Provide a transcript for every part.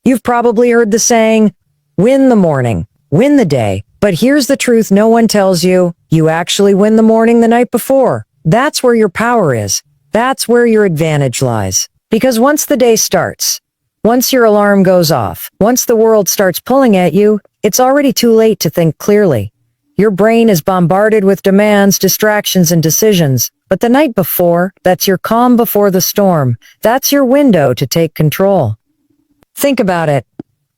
You've probably heard the saying, win the morning, win the day. But here's the truth no one tells you. You actually win the morning the night before. That's where your power is. That's where your advantage lies. Because once the day starts, once your alarm goes off, once the world starts pulling at you, it's already too late to think clearly. Your brain is bombarded with demands, distractions, and decisions. But the night before, that's your calm before the storm. That's your window to take control. Think about it.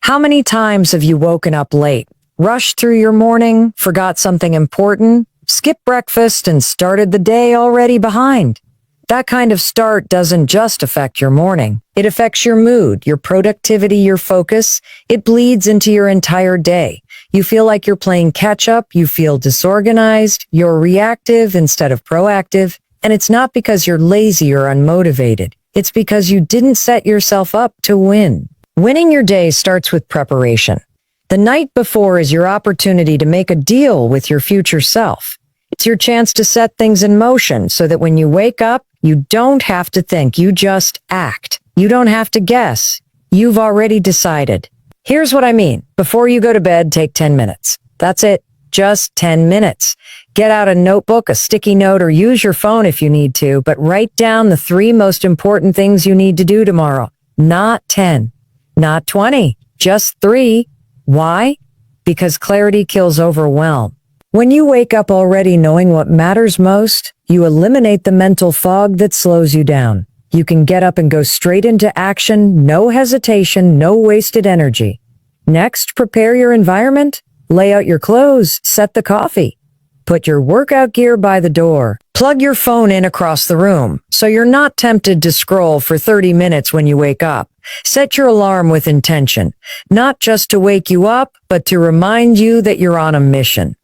How many times have you woken up late, rushed through your morning, forgot something important, skipped breakfast, and started the day already behind? That kind of start doesn't just affect your morning. It affects your mood, your productivity, your focus. It bleeds into your entire day. You feel like you're playing catch up. You feel disorganized. You're reactive instead of proactive. And it's not because you're lazy or unmotivated. It's because you didn't set yourself up to win. Winning your day starts with preparation. The night before is your opportunity to make a deal with your future self. It's your chance to set things in motion so that when you wake up, you don't have to think, you just act. You don't have to guess. You've already decided. Here's what I mean. Before you go to bed, take 10 minutes. That's it. Just 10 minutes. Get out a notebook, a sticky note, or use your phone if you need to, but write down the 3 most important things you need to do tomorrow. Not 10, not 20, just 3. Why? Because clarity kills overwhelm. When you wake up already knowing what matters most, you eliminate the mental fog that slows you down. You can get up and go straight into action, no hesitation, no wasted energy. Next, prepare your environment, lay out your clothes, set the coffee. Put your workout gear by the door. Plug your phone in across the room so you're not tempted to scroll for 30 minutes when you wake up. Set your alarm with intention, not just to wake you up, but to remind you that you're on a mission.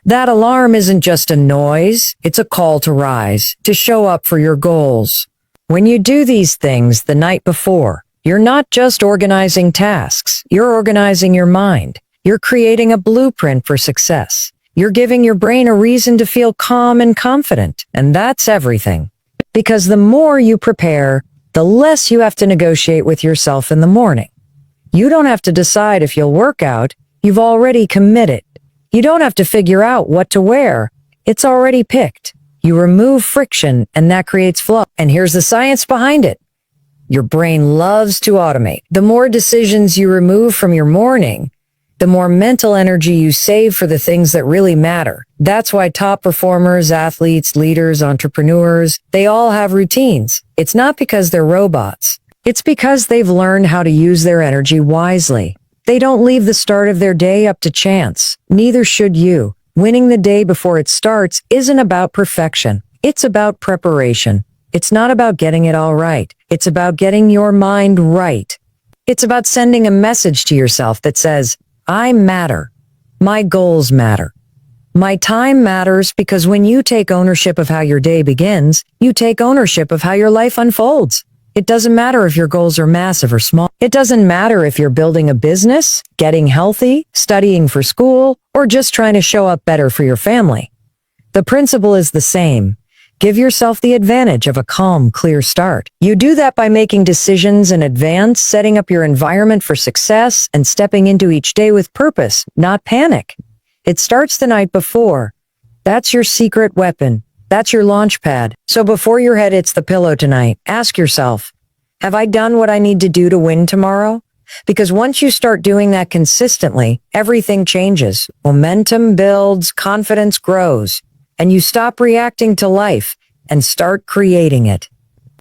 That alarm isn't just a noise, it's a call to rise, to show up for your goals. When you do these things the night before, you're not just organizing tasks, you're organizing your mind. You're creating a blueprint for success. You're giving your brain a reason to feel calm and confident, and that's everything. Because the more you prepare, the less you have to negotiate with yourself in the morning. You don't have to decide if you'll work out, you've already committed. You don't have to figure out what to wear. It's already picked. You remove friction, and that creates flow. And here's the science behind it. Your brain loves to automate. The more decisions you remove from your morning, the more mental energy you save for the things that really matter. That's why top performers, athletes, leaders, entrepreneurs, they all have routines. It's not because they're robots. It's because they've learned how to use their energy wisely. They don't leave the start of their day up to chance. Neither should you. Winning the day before it starts isn't about perfection. It's about preparation. It's not about getting it all right. It's about getting your mind right. It's about sending a message to yourself that says, I matter. My goals matter. My time matters, because when you take ownership of how your day begins, you take ownership of how your life unfolds. It doesn't matter if your goals are massive or small. It doesn't matter if you're building a business, getting healthy, studying for school, or just trying to show up better for your family. The principle is the same. Give yourself the advantage of a calm, clear start. You do that by making decisions in advance, setting up your environment for success, and stepping into each day with purpose, not panic. It starts the night before. That's your secret weapon. That's your launch pad. So before your head hits the pillow tonight, ask yourself, have I done what I need to do to win tomorrow? Because once you start doing that consistently, everything changes. Momentum builds, confidence grows, and you stop reacting to life and start creating it.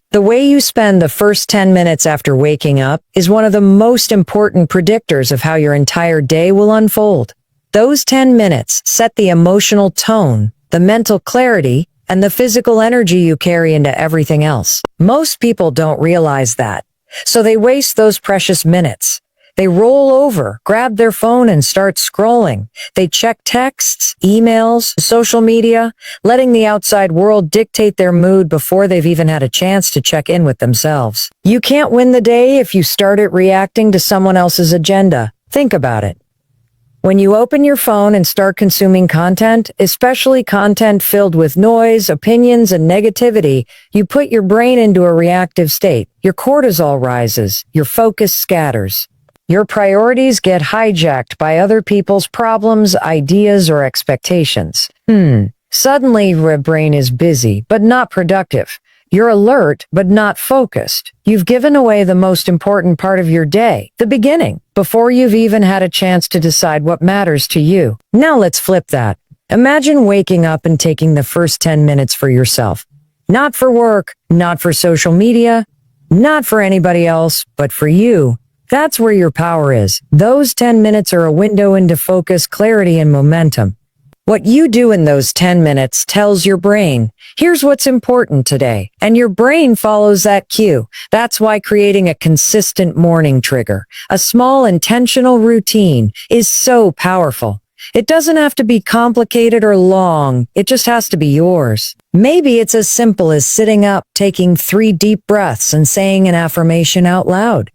The way you spend the first 10 minutes after waking up is one of the most important predictors of how your entire day will unfold. Those 10 minutes set the emotional tone, the mental clarity, and the physical energy you carry into everything else. Most people don't realize that, so they waste those precious minutes. They roll over, grab their phone, and start scrolling. They check texts, emails, social media, letting the outside world dictate their mood before they've even had a chance to check in with themselves. You can't win the day if you start it reacting to someone else's agenda. Think about it. When you open your phone and start consuming content, especially content filled with noise, opinions, and negativity, you put your brain into a reactive state. Your cortisol rises, your focus scatters. Your priorities get hijacked by other people's problems, ideas, or expectations. Suddenly, your brain is busy, but not productive. You're alert, but not focused. You've given away the most important part of your day, the beginning, before you've even had a chance to decide what matters to you. Now let's flip that. Imagine waking up and taking the first 10 minutes for yourself. Not for work, not for social media, not for anybody else, but for you. That's where your power is. Those 10 minutes are a window into focus, clarity, and momentum. What you do in those 10 minutes tells your brain, here's what's important today. And your brain follows that cue. That's why creating a consistent morning trigger, a small intentional routine, is so powerful. It doesn't have to be complicated or long. It just has to be yours. Maybe it's as simple as sitting up, taking 3 deep breaths, and saying an affirmation out loud.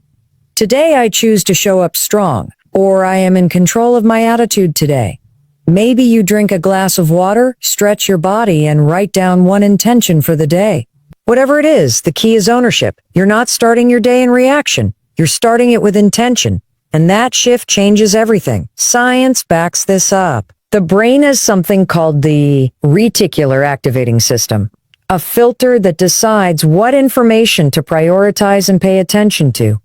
Today I choose to show up strong, or I am in control of my attitude today. Maybe you drink a glass of water, stretch your body, and write down one intention for the day. Whatever it is, the key is ownership. You're not starting your day in reaction. You're starting it with intention. And that shift changes everything. Science backs this up. The brain has something called the reticular activating system, a filter that decides what information to prioritize and pay attention to.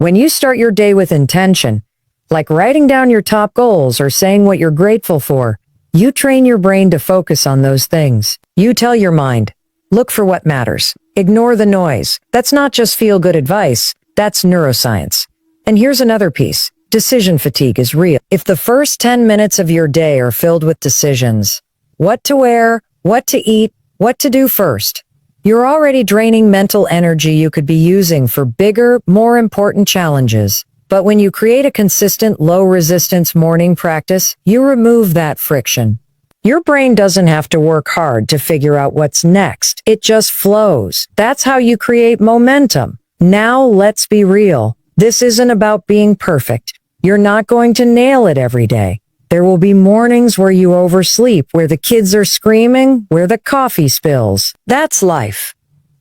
When you start your day with intention, like writing down your top goals or saying what you're grateful for, you train your brain to focus on those things. You tell your mind, look for what matters. Ignore the noise. That's not just feel-good advice. That's neuroscience. And here's another piece. Decision fatigue is real. If the first 10 minutes of your day are filled with decisions, what to wear, what to eat, what to do first, you're already draining mental energy you could be using for bigger, more important challenges. But when you create a consistent, low-resistance morning practice, you remove that friction. Your brain doesn't have to work hard to figure out what's next. It just flows. That's how you create momentum. Now, let's be real. This isn't about being perfect. You're not going to nail it every day. There will be mornings where you oversleep, where the kids are screaming, where the coffee spills. That's life.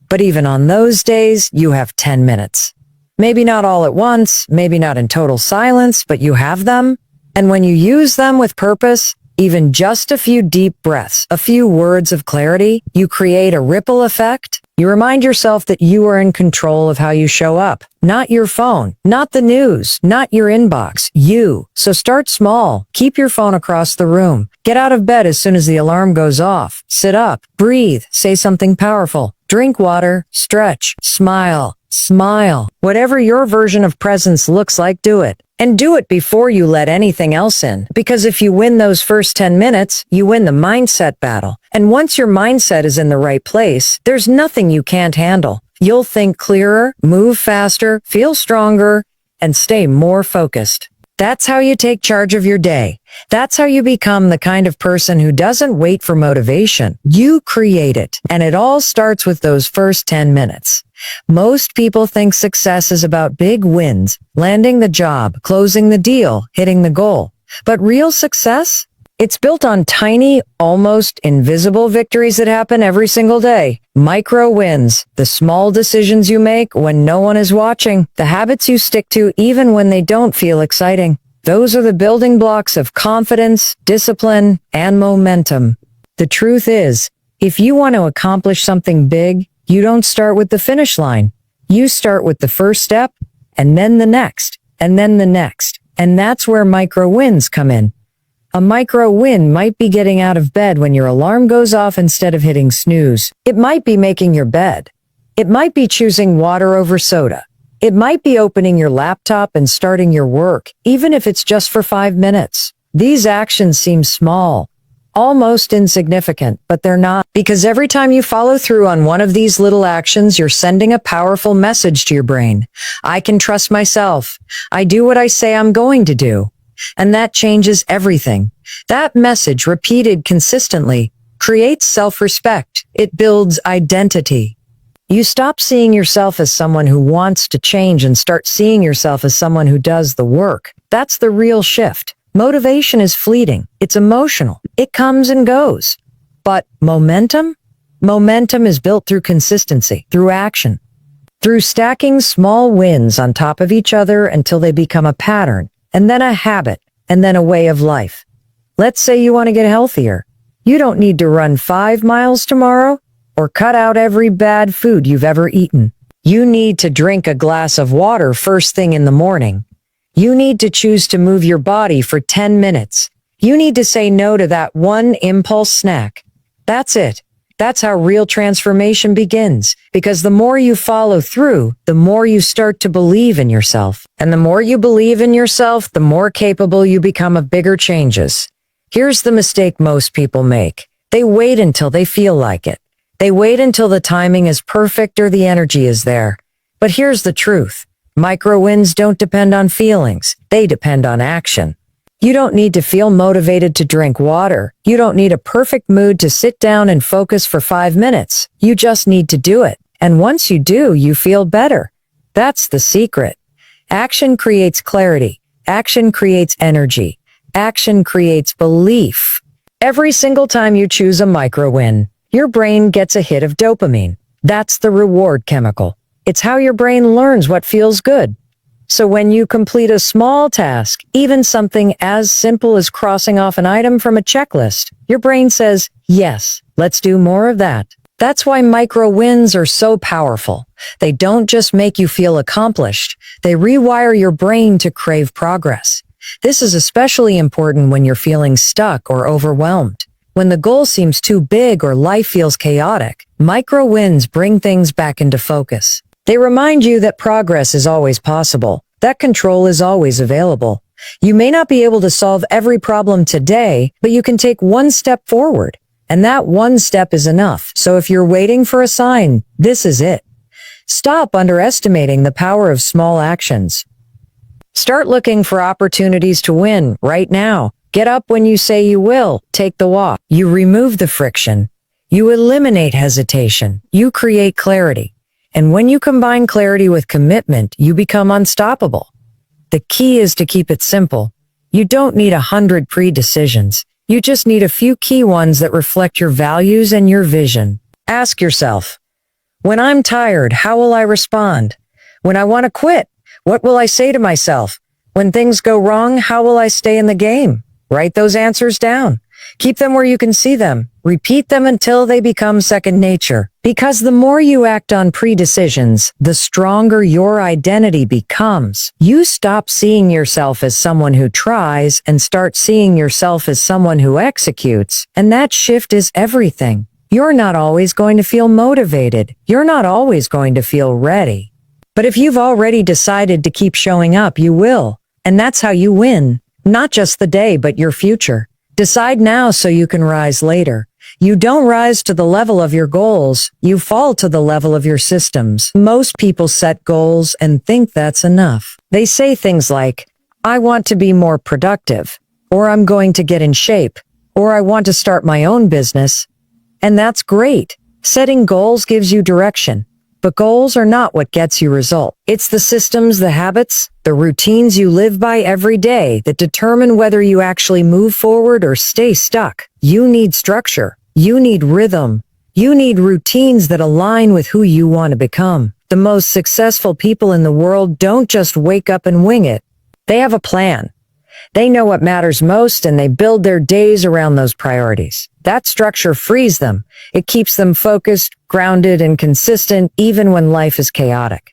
But even on those days, you have 10 minutes. Maybe not all at once, maybe not in total silence, but you have them. And when you use them with purpose, even just a few deep breaths, a few words of clarity, you create a ripple effect. You remind yourself that you are in control of how you show up. Not your phone, not the news, not your inbox, you. So start small. Keep your phone across the room. Get out of bed as soon as the alarm goes off. Sit up, breathe, say something powerful. Drink water, stretch, smile. Smile. Whatever your version of presence looks like, do it. And do it before you let anything else in. Because if you win those first 10 minutes, you win the mindset battle. And once your mindset is in the right place, there's nothing you can't handle. You'll think clearer, move faster, feel stronger, and stay more focused. That's how you take charge of your day. That's how you become the kind of person who doesn't wait for motivation. You create it. And it all starts with those first 10 minutes. Most people think success is about big wins, landing the job, closing the deal, hitting the goal. But real success? It's built on tiny, almost invisible victories that happen every single day. Micro wins, the small decisions you make when no one is watching, the habits you stick to even when they don't feel exciting. Those are the building blocks of confidence, discipline, and momentum. The truth is, if you want to accomplish something big, you don't start with the finish line. You start with the first step, and then the next, and then the next. And that's where micro wins come in. A micro win might be getting out of bed when your alarm goes off instead of hitting snooze. It might be making your bed. It might be choosing water over soda. It might be opening your laptop and starting your work, even if it's just for 5 minutes. These actions seem small, almost insignificant, but they're not. Because every time you follow through on one of these little actions, you're sending a powerful message to your brain. I can trust myself. I do what I say I'm going to do. And that changes everything. That message, repeated consistently, creates self-respect. It builds identity. You stop seeing yourself as someone who wants to change and start seeing yourself as someone who does the work. That's the real shift. Motivation is fleeting. It's emotional. It comes and goes. But momentum? Momentum is built through consistency, through action. through stacking small wins on top of each other until they become a pattern, and then a habit, and then a way of life. Let's say you want to get healthier. You don't need to run 5 miles tomorrow or cut out every bad food you've ever eaten. You need to drink a glass of water first thing in the morning. You need to choose to move your body for 10 minutes. You need to say no to that one impulse snack. That's it. That's how real transformation begins, because the more you follow through, the more you start to believe in yourself. And the more you believe in yourself, the more capable you become of bigger changes. Here's the mistake most people make. They wait until they feel like it. They wait until the timing is perfect or the energy is there. But here's the truth. Micro wins don't depend on feelings. They depend on action. You don't need to feel motivated to drink water. You don't need a perfect mood to sit down and focus for 5 minutes. You just need to do it. And once you do, you feel better. That's the secret. Action creates clarity. Action creates energy. Action creates belief. Every single time you choose a micro win, your brain gets a hit of dopamine. That's the reward chemical. It's how your brain learns what feels good. So when you complete a small task, even something as simple as crossing off an item from a checklist, your brain says, yes, let's do more of that. That's why micro wins are so powerful. They don't just make you feel accomplished. They rewire your brain to crave progress. This is especially important when you're feeling stuck or overwhelmed. When the goal seems too big or life feels chaotic, micro wins bring things back into focus. They remind you that progress is always possible, that control is always available. You may not be able to solve every problem today, but you can take one step forward, and that one step is enough. So if you're waiting for a sign, this is it. Stop underestimating the power of small actions. Start looking for opportunities to win right now. Get up when you say you will. Take the walk. You remove the friction. You eliminate hesitation. You create clarity. And when you combine clarity with commitment, you become unstoppable. The key is to keep it simple. You don't need 100 pre-decisions. You just need a few key ones that reflect your values and your vision. Ask yourself, when I'm tired, how will I respond? When I want to quit, what will I say to myself? When things go wrong, how will I stay in the game? Write those answers down. Keep them where you can see them. Repeat them until they become second nature. Because the more you act on pre-decisions, the stronger your identity becomes. You stop seeing yourself as someone who tries and start seeing yourself as someone who executes. And that shift is everything. You're not always going to feel motivated. You're not always going to feel ready. But if you've already decided to keep showing up, you will. And that's how you win. Not just the day, but your future. Decide now so you can rise later. You don't rise to the level of your goals. You fall to the level of your systems. Most people set goals and think that's enough. They say things like, I want to be more productive, or I'm going to get in shape, or I want to start my own business. And that's great. Setting goals gives you direction. But goals are not what gets you result. It's the systems, the habits, the routines you live by every day that determine whether you actually move forward or stay stuck. You need structure. You need rhythm. You need routines that align with who you want to become. The most successful people in the world don't just wake up and wing it. They have a plan. They know what matters most and they build their days around those priorities. That structure frees them. It keeps them focused, grounded, and consistent even when life is chaotic.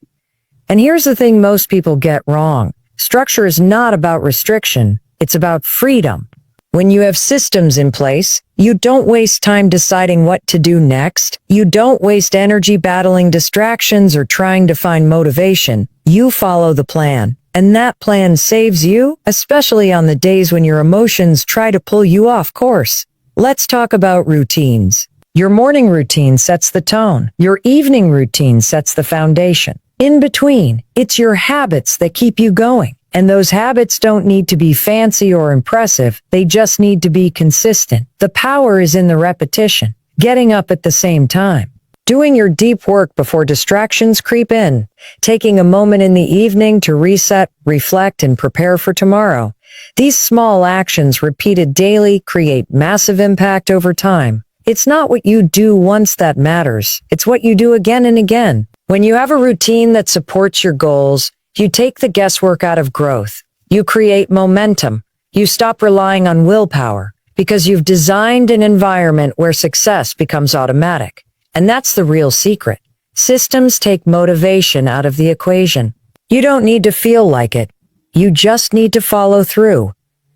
And here's the thing most people get wrong. Structure is not about restriction. It's about freedom. When you have systems in place, you don't waste time deciding what to do next. You don't waste energy battling distractions or trying to find motivation. You follow the plan. And that plan saves you, especially on the days when your emotions try to pull you off course. Let's talk about routines. Your morning routine sets the tone. Your evening routine sets the foundation. In between, it's your habits that keep you going. And those habits don't need to be fancy or impressive. They just need to be consistent. The power is in the repetition. Getting up at the same time. Doing your deep work before distractions creep in. Taking a moment in the evening to reset, reflect, and prepare for tomorrow. These small actions repeated daily create massive impact over time. It's not what you do once that matters. It's what you do again and again. When you have a routine that supports your goals, you take the guesswork out of growth. You create momentum. You stop relying on willpower because you've designed an environment where success becomes automatic. And that's the real secret. Systems take motivation out of the equation. You don't need to feel like it. You just need to follow through.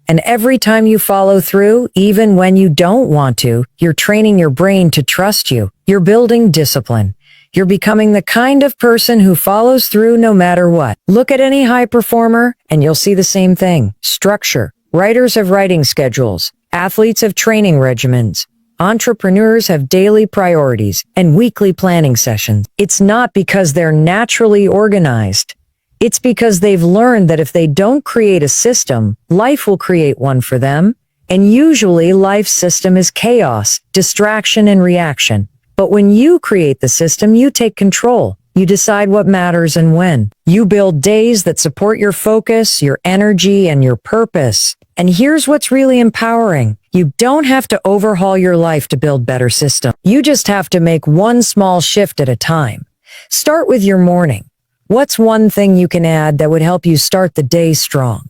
And every time you follow through, even when you don't want to, you're training your brain to trust you. You're building discipline. You're becoming the kind of person who follows through no matter what. Look at any high performer and you'll see the same thing. Structure. Writers have writing schedules. Athletes have training regimens. Entrepreneurs have daily priorities and weekly planning sessions. It's not because they're naturally organized. It's because they've learned that if they don't create a system, life will create one for them. And usually life's system is chaos, distraction, and reaction. But when you create the system, you take control. You decide what matters and when. You build days that support your focus, your energy, and your purpose. And here's what's really empowering. You don't have to overhaul your life to build better systems. You just have to make one small shift at a time. Start with your morning. What's one thing you can add that would help you start the day strong?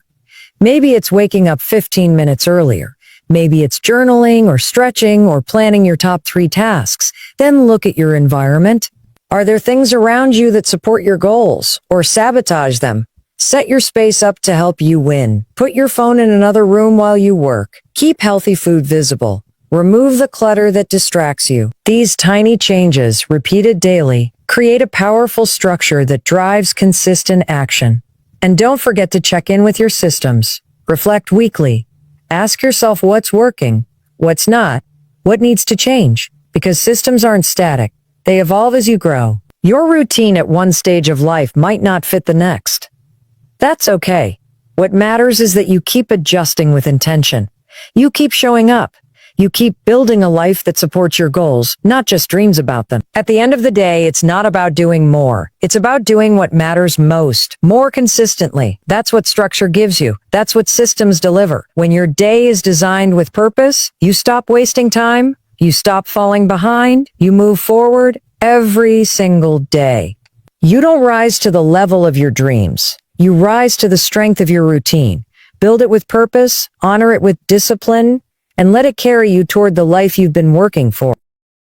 Maybe it's waking up 15 minutes earlier. Maybe it's journaling or stretching or planning your top 3 tasks. Then look at your environment. Are there things around you that support your goals or sabotage them? Set your space up to help you win. Put your phone in another room while you work. Keep healthy food visible. Remove the clutter that distracts you. These tiny changes, repeated daily, create a powerful structure that drives consistent action. And don't forget to check in with your systems. Reflect weekly. Ask yourself what's working, what's not, what needs to change. Because systems aren't static. They evolve as you grow. Your routine at one stage of life might not fit the next. That's okay. What matters is that you keep adjusting with intention. You keep showing up. You keep building a life that supports your goals, not just dreams about them. At the end of the day, it's not about doing more. It's about doing what matters most, more consistently. That's what structure gives you. That's what systems deliver. When your day is designed with purpose, you stop wasting time, you stop falling behind, you move forward every single day. You don't rise to the level of your dreams. You rise to the strength of your routine. Build it with purpose, honor it with discipline, and let it carry you toward the life you've been working for.